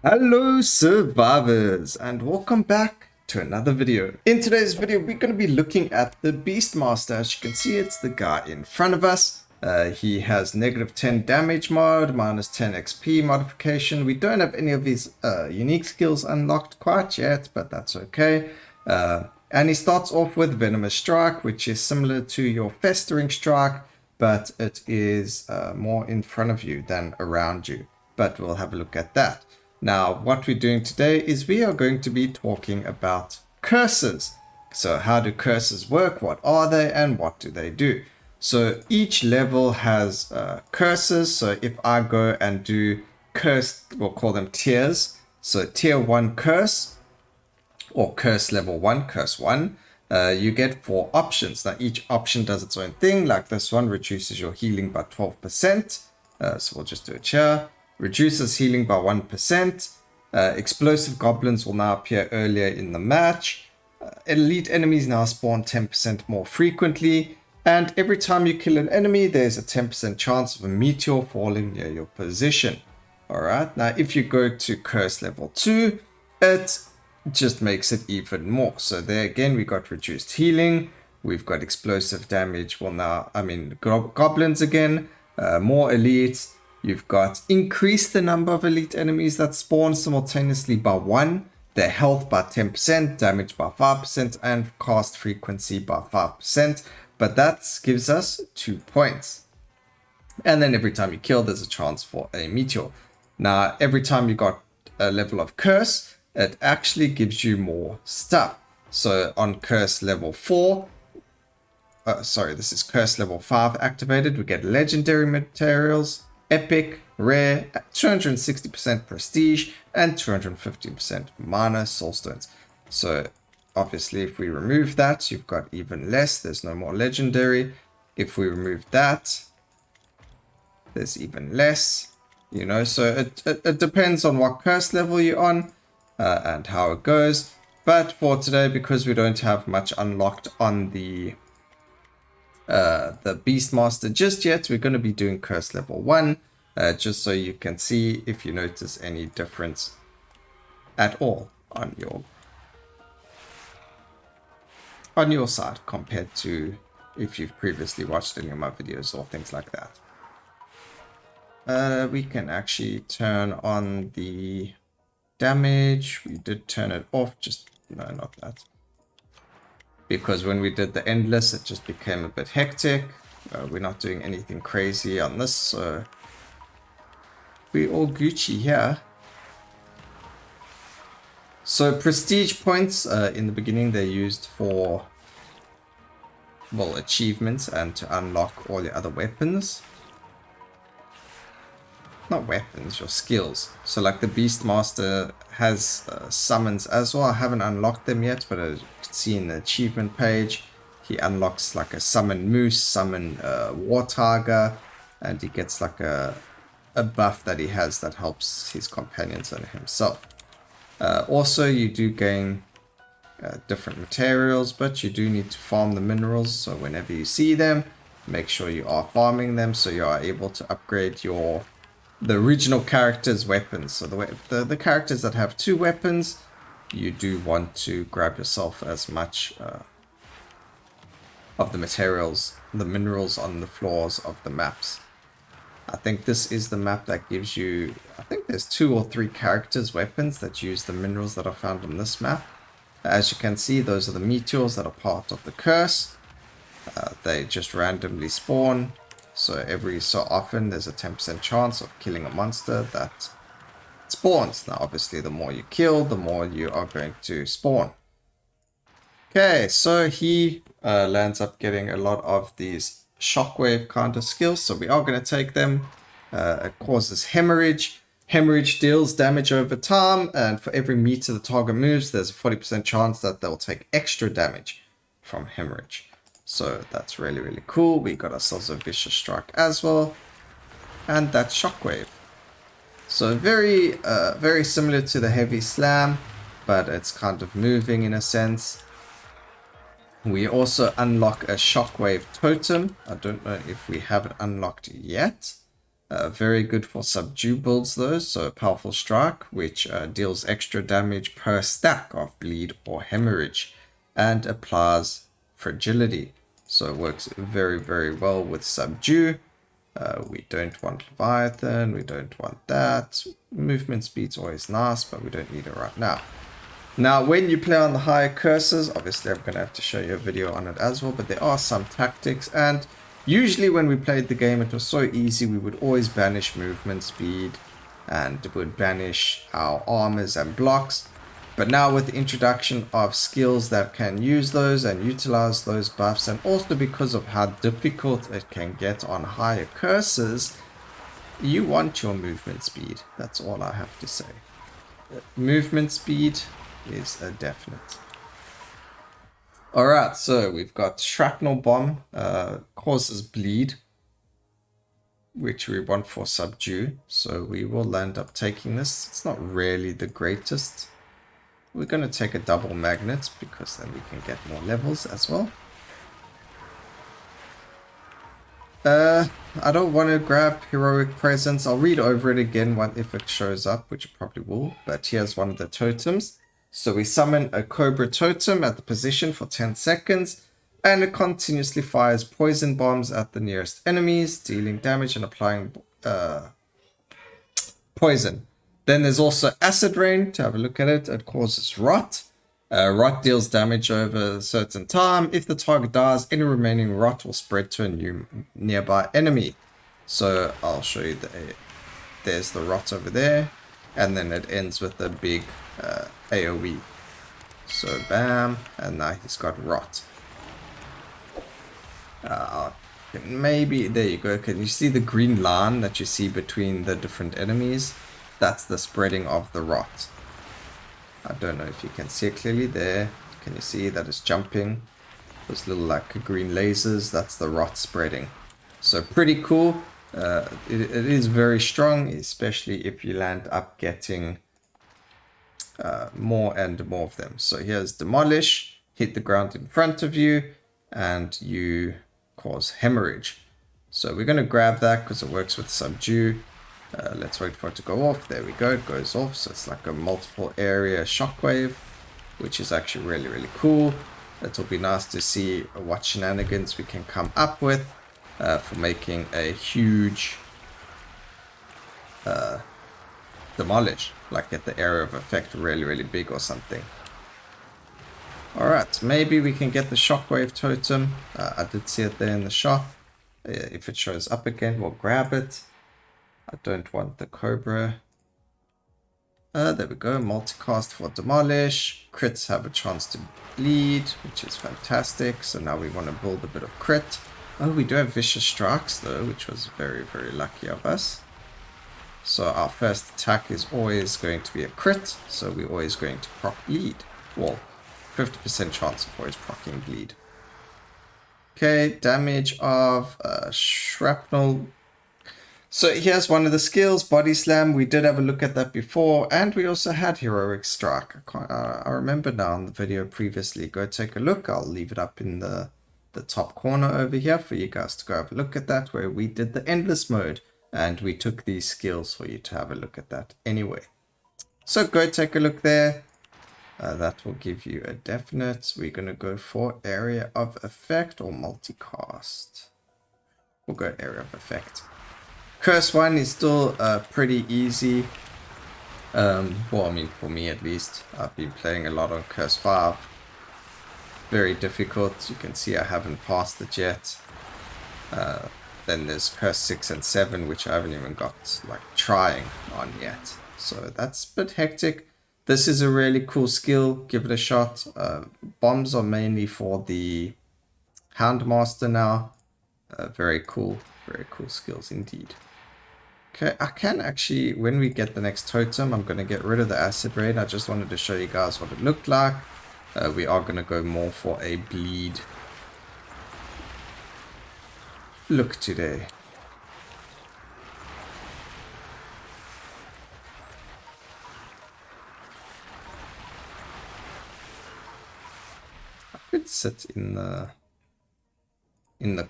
Hello survivors and welcome back to another video. In today's video we're going to be looking at the Beastmaster. As you can see, it's the guy in front of us. He has -10 damage mod, -10 XP modification. We don't have any of his unique skills unlocked quite yet, but that's okay. And he starts off with Venomous Strike, which is similar to your Festering Strike, but it is more in front of you than around you. But we'll have a look at that. Now, what we're doing today is we are going to be talking about curses. So how do curses work? What are they and what do they do? So each level has curses. So if I go and do curse, we'll call them tiers. So tier 1 curse or curse level 1, curse 1. You get 4 options. Now each option does its own thing. Like this one reduces your healing by 12%. So we'll just do it here. Reduces healing by 1%. Explosive goblins will now appear earlier in the match. Elite enemies now spawn 10% more frequently. And every time you kill an enemy, there's a 10% chance of a meteor falling near your position. Alright, now if you go to curse level 2, it just makes it even more. So there again, we got reduced healing. We've got explosive damage. Well now, goblins again. More elites. You've got increase the number of elite enemies that spawn simultaneously by 1, their health by 10%, damage by 5%, and cast frequency by 5%. But that gives us 2 points. And then every time you kill, there's a chance for a meteor. Now, every time you got a level of curse, it actually gives you more stuff. So on curse level 4, this is curse level 5 activated, we get legendary materials, epic, rare, 260% prestige, and 250% mana soulstones. So obviously if we remove that, you've got even less. There's no more legendary. If we remove that, there's even less. You know, so it depends on what curse level you're on and how it goes. But for today, because we don't have much unlocked on the Beastmaster just yet, we're going to be doing curse level 1, just so you can see if you notice any difference at all on your side compared to if you've previously watched any of my videos or things like that. We can actually turn on the damage. We did turn it off, no, not that. Because when we did the endless, it just became a bit hectic. We're not doing anything crazy on this, so we're all Gucci here. So prestige points, in the beginning they're used for, well, achievements and to unlock all your other weapons. Not weapons, your skills. So like the Beastmaster has summons as well. I haven't unlocked them yet, but as you can see in the achievement page, he unlocks like a summon moose, summon warthog, and he gets like a buff that he has that helps his companions and himself. Also, you do gain different materials, but you do need to farm the minerals. So whenever you see them, make sure you are farming them so you are able to upgrade the original character's weapons. So the characters that have 2 weapons, you do want to grab yourself as much of the materials, the minerals on the floors of the maps. I think this is the map that gives you, I think there's 2 or 3 characters' weapons that use the minerals that are found on this map. As you can see, those are the meteors that are part of the curse. They just randomly spawn. So every so often there's a 10% chance of killing a monster that spawns. Now obviously the more you kill, the more you are going to spawn. Okay, so he lands up getting a lot of these shockwave kind of skills. So we are going to take them. It causes hemorrhage. Hemorrhage deals damage over time, and for every meter the target moves, there's a 40% chance that they'll take extra damage from hemorrhage. So that's really, really cool. We got ourselves a vicious strike as well. And that shockwave. So very, very similar to the heavy slam, but it's kind of moving in a sense. We also unlock a shockwave totem. I don't know if we have it unlocked yet. Very good for subdue builds though, so powerful strike, which deals extra damage per stack of bleed or hemorrhage, and applies fragility. So it works very, very well with subdue. We don't want Leviathan, we don't want that. Movement speed's always nice, but we don't need it right now. Now, when you play on the higher curses, obviously I'm going to have to show you a video on it as well, but there are some tactics, and usually when we played the game, it was so easy, we would always banish movement speed, and would banish our armors and blocks. But now with the introduction of skills that can use those and utilize those buffs, and also because of how difficult it can get on higher curses, you want your movement speed. That's all I have to say. Movement speed is a definite. Alright, so we've got Shrapnel Bomb, causes bleed, which we want for subdue, so we will end up taking this. It's not really the greatest. We're going to take a double magnet because then we can get more levels as well. I don't want to grab Heroic Presence. I'll read over it again if it shows up, which it probably will, but here's one of the totems. So we summon a Cobra Totem at the position for 10 seconds, and it continuously fires poison bombs at the nearest enemies, dealing damage and applying poison. Then there's also Acid Rain. To have a look at it, it causes rot. Rot deals damage over a certain time. If the target dies, any remaining rot will spread to a new nearby enemy. So I'll show you there's the rot over there, and then it ends with a big AoE. So bam, and now he's got rot. Maybe there you go. Can you see the green line that you see between the different enemies? That's the spreading of the rot. I don't know if you can see it clearly there. Can you see that it's jumping? Those little like green lasers, that's the rot spreading. So pretty cool. It is very strong, especially if you land up getting more and more of them. So here's Demolish, hit the ground in front of you, and you cause hemorrhage. So we're going to grab that because it works with subdue. Let's wait for it to go off. There we go, it goes off. So it's like a multiple area shockwave, which is actually really, really cool. It'll be nice to see what shenanigans we can come up with for making a huge demolish, like get the area of effect really, really big or something. Alright, maybe we can get the shockwave totem. I did see it there in the shop. If it shows up again, we'll grab it. I don't want the Cobra. There we go, multicast for demolish. Crits have a chance to bleed, which is fantastic. So now we want to build a bit of crit. Oh, we do have vicious strikes though, which was very, very lucky of us. So our first attack is always going to be a crit, so we're always going to proc bleed. Well, 50% chance of always proccing bleed. Okay, damage of shrapnel. So here's one of the skills, Body Slam. We did have a look at that before, and we also had Heroic Strike. I remember now in the video previously. Go take a look. I'll leave it up in the top corner over here for you guys to go have a look at that, where we did the Endless mode, and we took these skills for you to have a look at that anyway. So go take a look there. That will give you a definite. We're going to go for Area of Effect or Multicast. We'll go Area of Effect. Curse 1 is still pretty easy. Well, I mean, for me at least. I've been playing a lot on Curse 5. Very difficult. You can see I haven't passed it yet. Then there's Curse 6 and 7, which I haven't even got, like, trying on yet. So that's a bit hectic. This is a really cool skill. Give it a shot. Bombs are mainly for the Houndmaster now. Very cool skills indeed. Okay, I can actually, when we get the next totem, I'm going to get rid of the Acid Rain. I just wanted to show you guys what it looked like. We are going to go more for a bleed look today. I could sit in the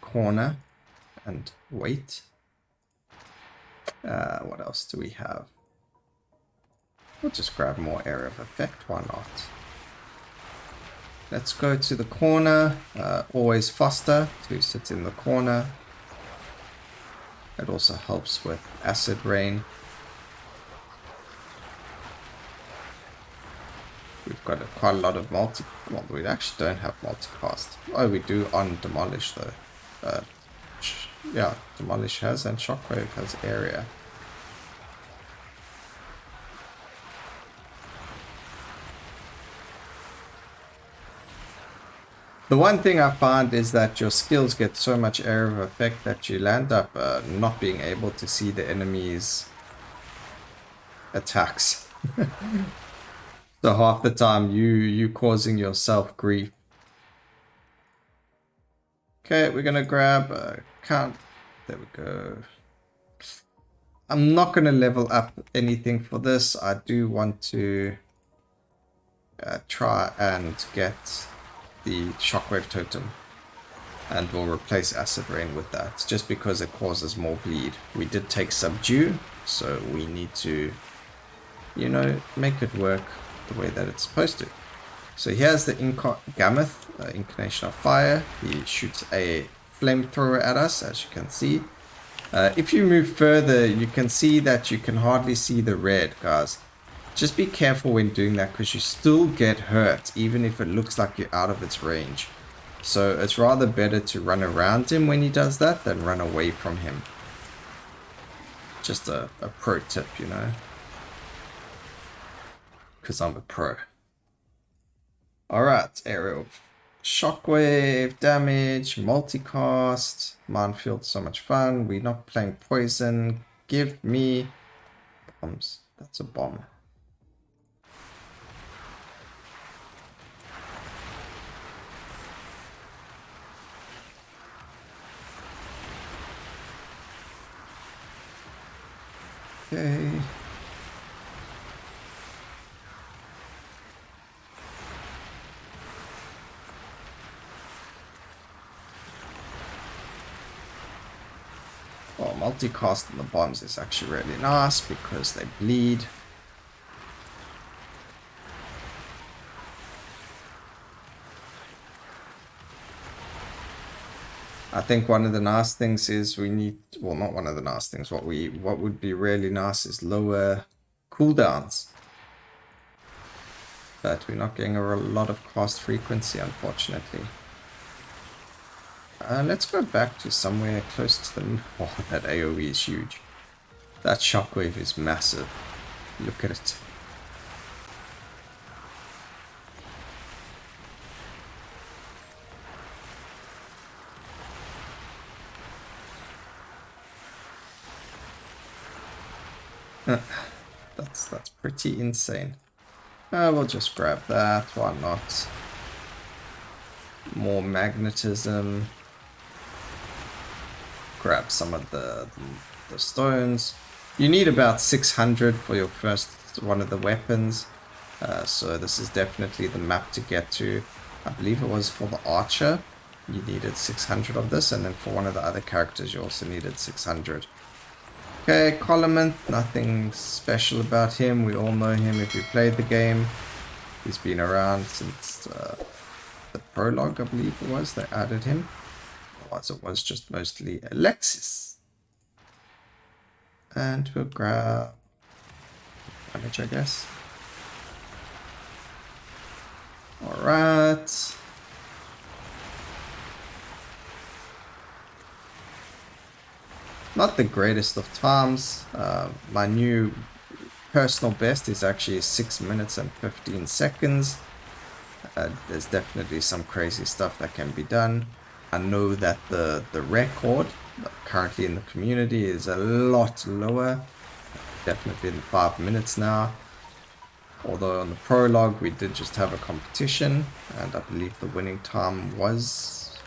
corner and wait. What else do we have? We'll just grab more area of effect, why not? Let's go to the corner. Always faster to sit in the corner. It also helps with acid rain. We've got quite a lot of multi... Well, we actually don't have multicast. Oh, we do on Demolish though. Yeah, Demolish has, and Shockwave has area. The one thing I find is that your skills get so much area of effect that you land up not being able to see the enemy's attacks. So half the time you causing yourself grief. Okay, we're gonna grab count. There we go. I'm not gonna level up anything for this. I do want to try and get the Shockwave Totem, and we'll replace Acid Rain with that, just because it causes more bleed. We did take Subdue, so we need to, you know, make it work the way that it's supposed to. So here's the Gammoth, Incarnation of Fire. He shoots a flamethrower at us, as you can see. If you move further, you can see that you can hardly see the red, guys. Just be careful when doing that, because you still get hurt, even if it looks like you're out of its range. So it's rather better to run around him when he does that than run away from him. Just a pro tip, you know. Because I'm a pro. Alright, aerial shockwave, damage, multicast, minefield, so much fun. We're not playing poison. Give me bombs. That's a bomb. Okay. Well, multicast on the bombs is actually really nice because they bleed. I think one of the nice things is we need, well, not one of the nice things, what would be really nice is lower cooldowns. But we're not getting a lot of cast frequency, unfortunately. Let's go back to somewhere close to the... Oh, that AoE is huge. That shockwave is massive. Look at it. That's pretty insane. We'll just grab that, why not? More magnetism. Grab some of the stones. You need about 600 for your first one of the weapons. So this is definitely the map to get to. I believe it was for the archer. You needed 600 of this, and then for one of the other characters you also needed 600. Okay, Colomanth, nothing special about him. We all know him if you played the game. He's been around since the prologue, I believe it was. They added him. Otherwise it was just mostly Alexis. And we'll grab damage, I guess. Alright. Not the greatest of times. My new personal best is actually 6 minutes and 15 seconds. There's definitely some crazy stuff that can be done. I know that the record currently in the community is a lot lower. Definitely in the 5 minutes now. Although on the prologue we did just have a competition, and I believe the winning time was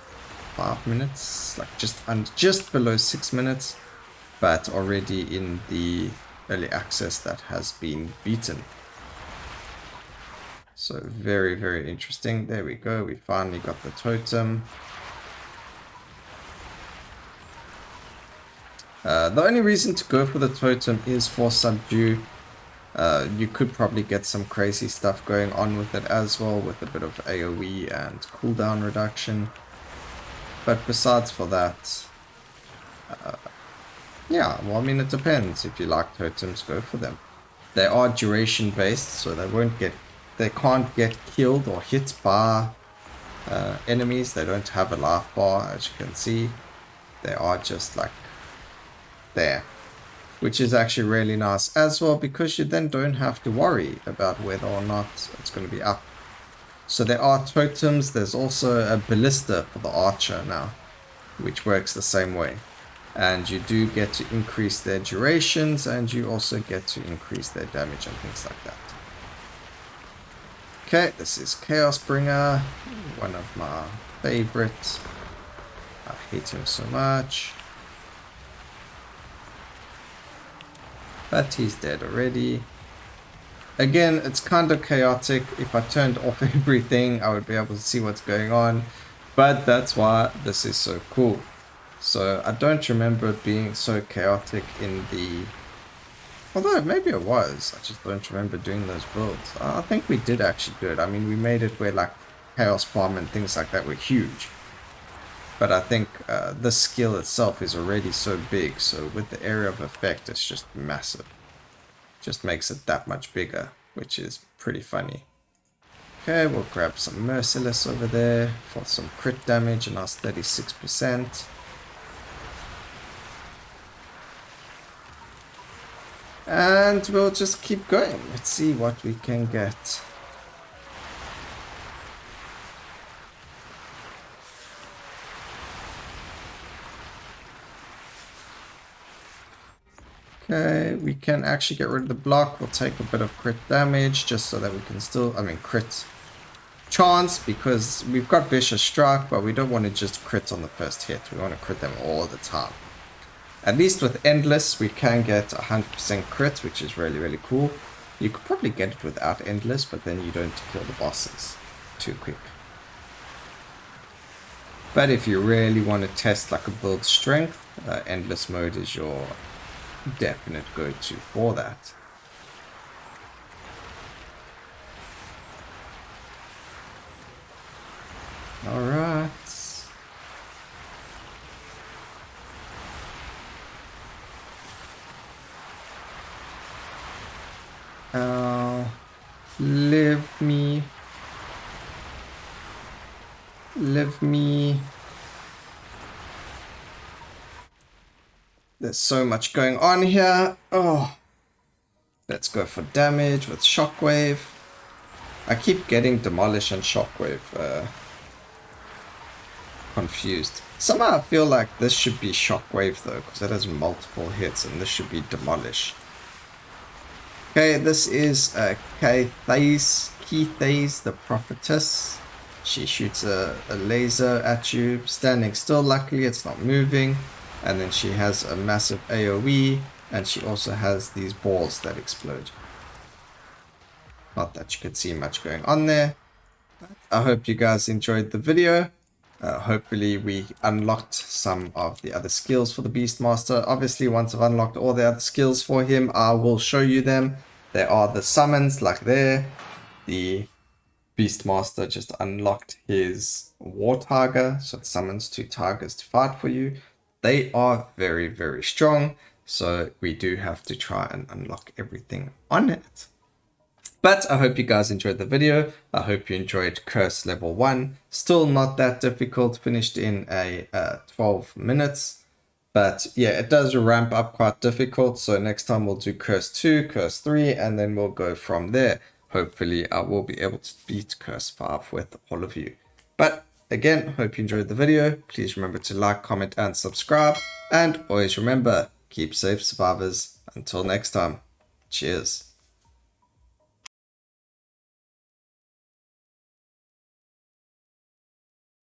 5 minutes, like just below 6 minutes, but already in the early access that has been beaten. So very, very interesting. There we go. We finally got the totem. The only reason to go for the totem is for subdue. You could probably get some crazy stuff going on with it as well, with a bit of AoE and cooldown reduction. But besides for that, yeah, well, I mean, it depends. If you like totems, go for them. They are duration based, so they can't get killed or hit by enemies. They don't have a life bar, as you can see. They are just like there, which is actually really nice as well, because you then don't have to worry about whether or not it's going to be up. So there are totems. There's also a ballista for the archer now, which works the same way. And you do get to increase their durations, and you also get to increase their damage and things like that. Okay, this is Chaos Bringer, one of my favorites. I hate him so much. But he's dead already. Again, it's kind of chaotic. If I turned off everything, I would be able to see what's going on. But that's why this is so cool. So I don't remember it being so chaotic in the... Although maybe it was. I just don't remember doing those builds. I think we did actually do it. I mean, we made it where like Chaos Bomb and things like that were huge. But I think the skill itself is already so big. So with the area of effect, it's just massive. Just makes it that much bigger, which is pretty funny. Okay, we'll grab some Merciless over there for some crit damage, and us 36%. And we'll just keep going. Let's see what we can get. Okay, we can actually get rid of the block. We'll take a bit of crit damage just so that we can still, crit chance, because we've got Vicious Strike, but we don't want to just crit on the first hit. We want to crit them all the time. At least with Endless, we can get 100% crit, which is really, really cool. You could probably get it without Endless, but then you don't kill the bosses too quick. But if you really want to test like a build strength, Endless mode is your definite go-to for that. Alright. Live me. There's so much going on here. Oh, let's go for damage with Shockwave. I keep getting Demolish and Shockwave confused. Somehow I feel like this should be Shockwave though, because it has multiple hits, and this should be Demolish. Okay, this is Keithaze, the Prophetess. She shoots a laser at you, standing still. Luckily, it's not moving. And then she has a massive AoE, and she also has these balls that explode. Not that you could see much going on there. I hope you guys enjoyed the video. Hopefully we unlocked some of the other skills for the Beastmaster. Obviously, once I've unlocked all the other skills for him, I will show you them. There are the summons, like there. The Beastmaster just unlocked his War Tiger, so it summons 2 tigers to fight for you. They are very, very strong, so we do have to try and unlock everything on it. But I hope you guys enjoyed the video. I hope you enjoyed Curse level 1. Still not that difficult, finished in 12 minutes. But yeah, it does ramp up quite difficult. So next time we'll do Curse 2, Curse 3, and then we'll go from there. Hopefully I will be able to beat Curse 5 with all of you. But again, hope you enjoyed the video. Please remember to like, comment, and subscribe. And always remember, keep safe, survivors. Until next time, cheers.